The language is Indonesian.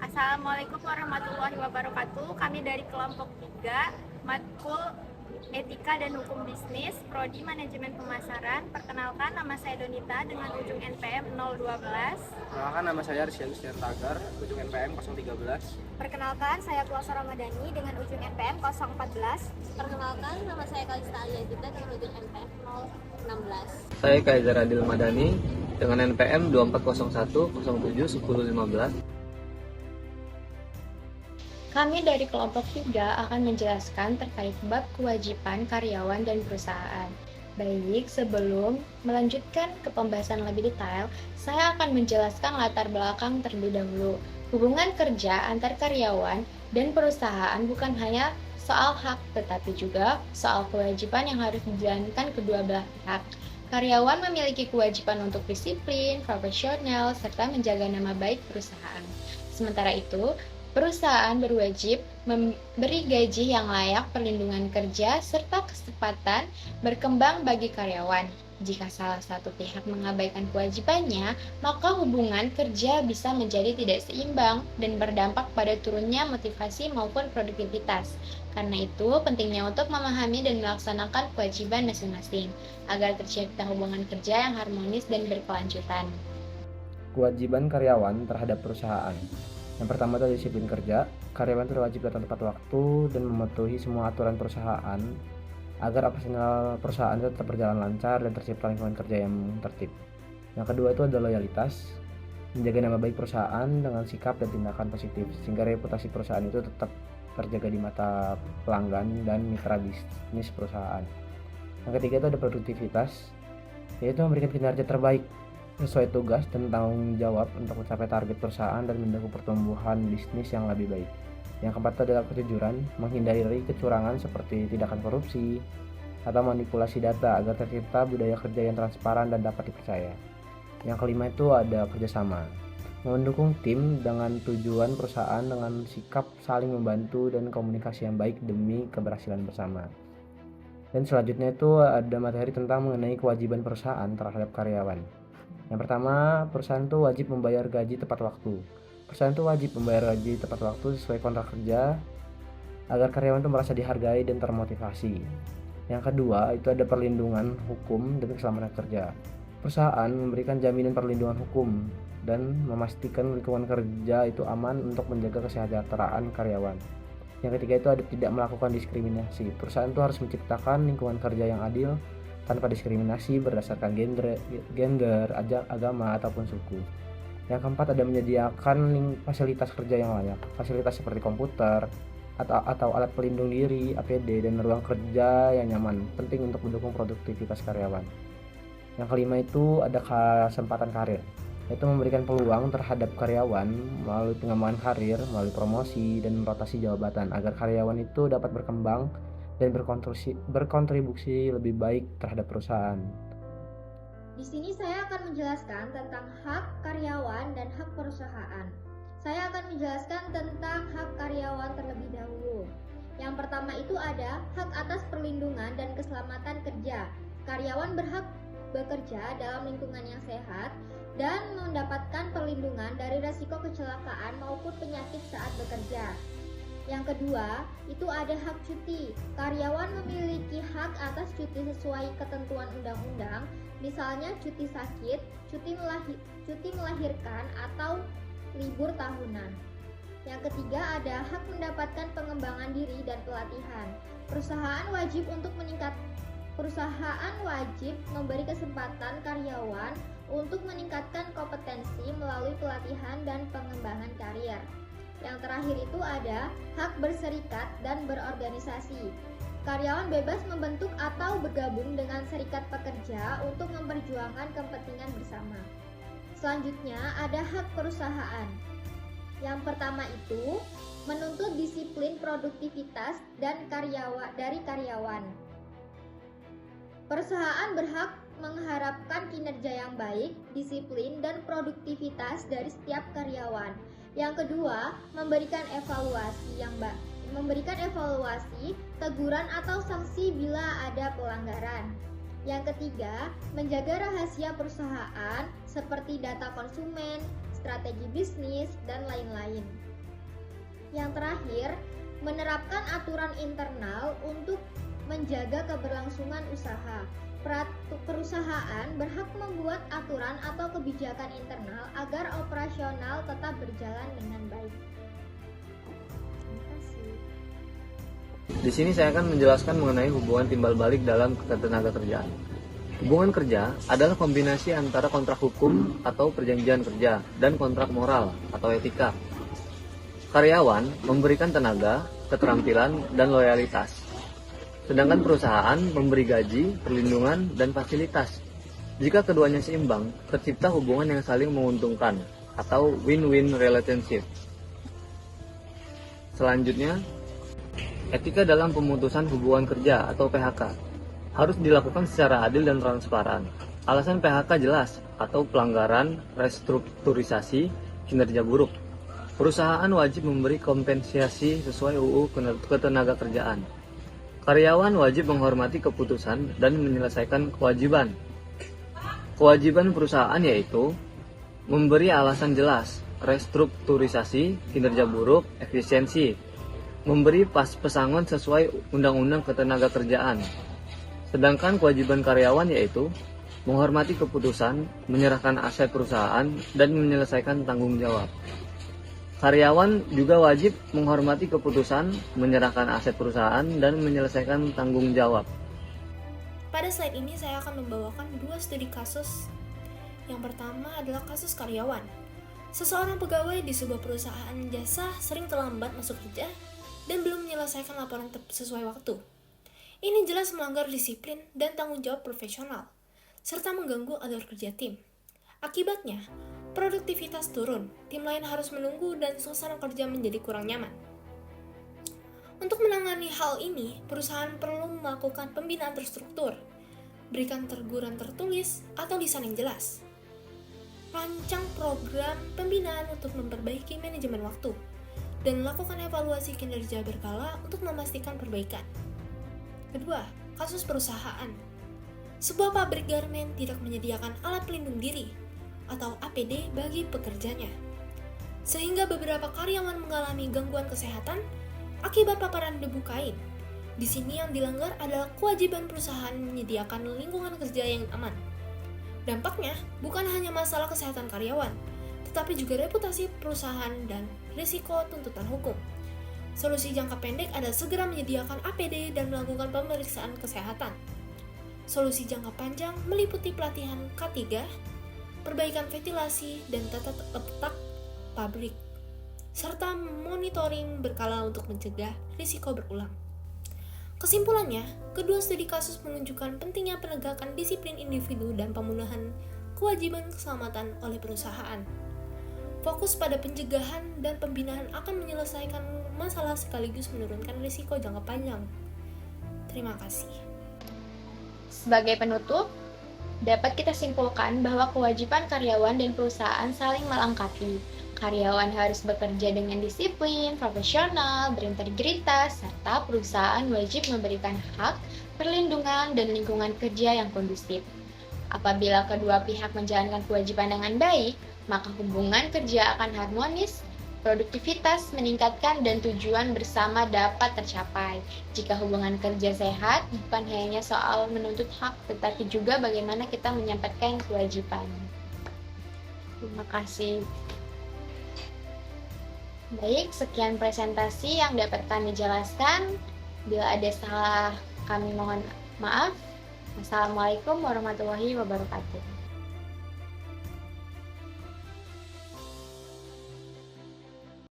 Assalamualaikum warahmatullahi wabarakatuh. Kami dari kelompok 3, Matkul Etika dan Hukum Bisnis, Prodi Manajemen Pemasaran. Perkenalkan, nama saya Donita dengan ujung NPM 012. Perkenalkan, nama saya Rizky Tagar, ujung NPM 013. Perkenalkan, saya Kuasa Ramadhani dengan ujung NPM 014. Perkenalkan, nama saya Kalista Alia Gita dengan ujung NPM 016. Saya Kaiser Adil Madani dengan NPM 2401 07 10 15. Kami dari kelompok 3 akan menjelaskan terkait bab kewajiban karyawan dan perusahaan. Baik, sebelum melanjutkan ke pembahasan lebih detail, saya akan menjelaskan latar belakang terlebih dahulu. Hubungan kerja antar karyawan dan perusahaan bukan hanya soal hak, tetapi juga soal kewajiban yang harus dijalankan kedua belah pihak. Karyawan memiliki kewajiban untuk disiplin, profesional, serta menjaga nama baik perusahaan. Sementara itu, perusahaan berwajib memberi gaji yang layak, perlindungan kerja, serta kesempatan berkembang bagi karyawan. Jika salah satu pihak mengabaikan kewajibannya, maka hubungan kerja bisa menjadi tidak seimbang dan berdampak pada turunnya motivasi maupun produktivitas. Karena itu, pentingnya untuk memahami dan melaksanakan kewajiban masing-masing, agar tercipta hubungan kerja yang harmonis dan berkelanjutan. Kewajiban karyawan terhadap perusahaan. Yang pertama itu disiplin kerja. Karyawan itu wajib datang tepat waktu dan mematuhi semua aturan perusahaan agar operasional perusahaan itu tetap berjalan lancar dan tercipta lingkungan kerja yang tertib. Yang kedua itu ada loyalitas, menjaga nama baik perusahaan dengan sikap dan tindakan positif sehingga reputasi perusahaan itu tetap terjaga di mata pelanggan dan mitra bisnis perusahaan. Yang ketiga itu ada produktivitas, yaitu memberikan kinerja terbaik sesuai tugas dan tanggung jawab untuk mencapai target perusahaan dan mendukung pertumbuhan bisnis yang lebih baik. Yang keempat adalah kejujuran, menghindari kecurangan seperti tindakan korupsi atau manipulasi data agar tercipta budaya kerja yang transparan dan dapat dipercaya. Yang kelima itu ada kerjasama, mendukung tim dengan tujuan perusahaan dengan sikap saling membantu dan komunikasi yang baik demi keberhasilan bersama. Dan selanjutnya itu ada materi tentang mengenai kewajiban perusahaan terhadap karyawan. Yang pertama, perusahaan itu wajib membayar gaji tepat waktu. Perusahaan itu wajib membayar gaji tepat waktu sesuai kontrak kerja agar karyawan itu merasa dihargai dan termotivasi. Yang kedua, itu ada perlindungan hukum dan keselamatan kerja. Perusahaan memberikan jaminan perlindungan hukum dan memastikan lingkungan kerja itu aman untuk menjaga kesejahteraan karyawan. Yang ketiga itu ada tidak melakukan diskriminasi. Perusahaan itu harus menciptakan lingkungan kerja yang adil tanpa diskriminasi berdasarkan gender, agama, ataupun suku. Yang keempat ada menyediakan fasilitas kerja yang layak. Fasilitas seperti komputer atau alat pelindung diri, APD, dan ruang kerja yang nyaman penting untuk mendukung produktivitas karyawan. Yang kelima itu ada kesempatan karir, yaitu memberikan peluang terhadap karyawan melalui pengembangan karir, melalui promosi dan rotasi jabatan agar karyawan itu dapat berkembang dan berkontribusi lebih baik terhadap perusahaan. Di sini saya akan menjelaskan tentang hak karyawan dan hak perusahaan. Saya akan menjelaskan tentang hak karyawan terlebih dahulu. Yang pertama itu ada hak atas perlindungan dan keselamatan kerja. Karyawan berhak bekerja dalam lingkungan yang sehat dan mendapatkan perlindungan dari risiko kecelakaan maupun penyakit saat bekerja. Yang kedua, itu ada hak cuti. Karyawan memiliki hak atas cuti sesuai ketentuan undang-undang, misalnya cuti sakit, cuti melahirkan, atau libur tahunan. Yang ketiga, ada hak mendapatkan pengembangan diri dan pelatihan. Perusahaan wajib memberi kesempatan karyawan untuk meningkatkan kompetensi melalui pelatihan dan pengembangan karir. Yang terakhir itu ada hak berserikat dan berorganisasi. Karyawan bebas membentuk atau bergabung dengan serikat pekerja untuk memperjuangkan kepentingan bersama. Selanjutnya ada hak perusahaan. Yang pertama itu menuntut disiplin produktivitas dan dari karyawan. Perusahaan berhak mengharapkan kinerja yang baik, disiplin, dan produktivitas dari setiap karyawan. Yang kedua, memberikan evaluasi, teguran atau sanksi bila ada pelanggaran. Yang ketiga, menjaga rahasia perusahaan seperti data konsumen, strategi bisnis, dan lain-lain. Yang terakhir, menerapkan aturan internal untuk menjaga keberlangsungan usaha. Perusahaan berhak membuat aturan atau kebijakan internal agar operasional tetap berjalan dengan baik. Terima kasih. Di sini saya akan menjelaskan mengenai hubungan timbal balik dalam ketenaga kerjaan. Hubungan kerja adalah kombinasi antara kontrak hukum atau perjanjian kerja dan kontrak moral atau etika. Karyawan memberikan tenaga, keterampilan, dan loyalitas. Sedangkan perusahaan memberi gaji, perlindungan, dan fasilitas. Jika keduanya seimbang, tercipta hubungan yang saling menguntungkan atau win-win relationship. Selanjutnya, etika dalam pemutusan hubungan kerja atau PHK harus dilakukan secara adil dan transparan. Alasan PHK jelas atau pelanggaran restrukturisasi kinerja buruk. Perusahaan wajib memberi kompensasi sesuai UU Ketenagakerjaan. Karyawan wajib menghormati keputusan dan menyelesaikan kewajiban. Kewajiban perusahaan yaitu memberi alasan jelas, restrukturisasi, kinerja buruk, efisiensi, memberi pesangon sesuai Undang-Undang Ketenagakerjaan. Sedangkan kewajiban karyawan yaitu menghormati keputusan, menyerahkan aset perusahaan, dan menyelesaikan tanggung jawab. Karyawan juga wajib menghormati keputusan, menyerahkan aset perusahaan, dan menyelesaikan tanggung jawab. Pada slide ini saya akan membawakan dua studi kasus. Yang pertama adalah kasus karyawan. Seseorang pegawai di sebuah perusahaan jasa sering terlambat masuk kerja dan belum menyelesaikan laporan sesuai waktu. Ini jelas melanggar disiplin dan tanggung jawab profesional, serta mengganggu alur kerja tim. Akibatnya, produktivitas turun, tim lain harus menunggu dan suasana kerja menjadi kurang nyaman. Untuk menangani hal ini, perusahaan perlu melakukan pembinaan terstruktur, berikan teguran tertulis atau lisan yang jelas. Rancang program pembinaan untuk memperbaiki manajemen waktu, dan lakukan evaluasi kinerja berkala untuk memastikan perbaikan. Kedua, kasus perusahaan. Sebuah pabrik garmen tidak menyediakan alat pelindung diri atau APD bagi pekerjanya, sehingga beberapa karyawan mengalami gangguan kesehatan akibat paparan debu kain. Di sini yang dilanggar adalah kewajiban perusahaan menyediakan lingkungan kerja yang aman. Dampaknya bukan hanya masalah kesehatan karyawan, tetapi juga reputasi perusahaan dan risiko tuntutan hukum. Solusi jangka pendek adalah segera menyediakan APD dan melakukan pemeriksaan kesehatan. Solusi jangka panjang meliputi pelatihan K3, perbaikan ventilasi dan tata letak pabrik, serta monitoring berkala untuk mencegah risiko berulang. Kesimpulannya, kedua studi kasus menunjukkan pentingnya penegakan disiplin individu dan pemenuhan kewajiban keselamatan oleh perusahaan. Fokus pada pencegahan dan pembinaan akan menyelesaikan masalah sekaligus menurunkan risiko jangka panjang. Terima kasih. Sebagai penutup, dapat kita simpulkan bahwa kewajiban karyawan dan perusahaan saling melengkapi. Karyawan harus bekerja dengan disiplin, profesional, berintegritas, serta perusahaan wajib memberikan hak, perlindungan, dan lingkungan kerja yang kondusif. Apabila kedua pihak menjalankan kewajiban dengan baik, maka hubungan kerja akan harmonis, produktivitas meningkatkan, dan tujuan bersama dapat tercapai. Jika hubungan kerja sehat, bukan hanya soal menuntut hak, tetapi juga bagaimana kita menyampaikan kewajiban. Terima kasih. Baik, sekian presentasi yang dapat kami jelaskan. Bila ada salah, kami mohon maaf. Wassalamualaikum warahmatullahi wabarakatuh.